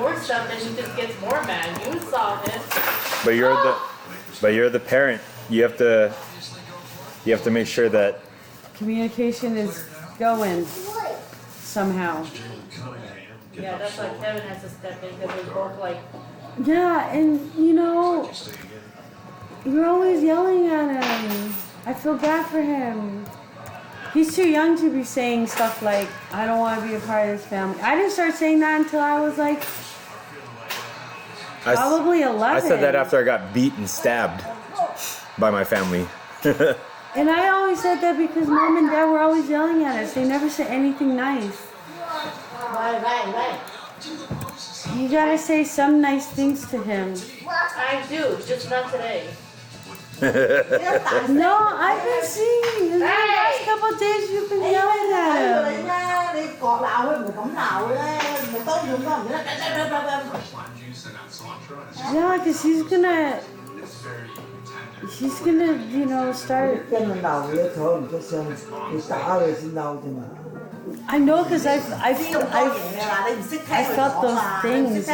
more stuff, then he just gets more mad. You solve it. But you're the parent. You have to make sure that communication is going somehow. Yeah, that's why Kevin has to step in because they're both like. Yeah, and you're always yelling at him. I feel bad for him. He's too young to be saying stuff like, I don't want to be a part of this family. I didn't start saying that until I was like probably 11. I said that after I got beat and stabbed by my family. And I always said that because mom and dad were always yelling at us. They never said anything nice. Right. You gotta say some nice things to him. I do, just not today. No, I've been seeing. In the last couple of days you've been yelling at him. Yeah, because he's gonna, start. I know, because I felt those things,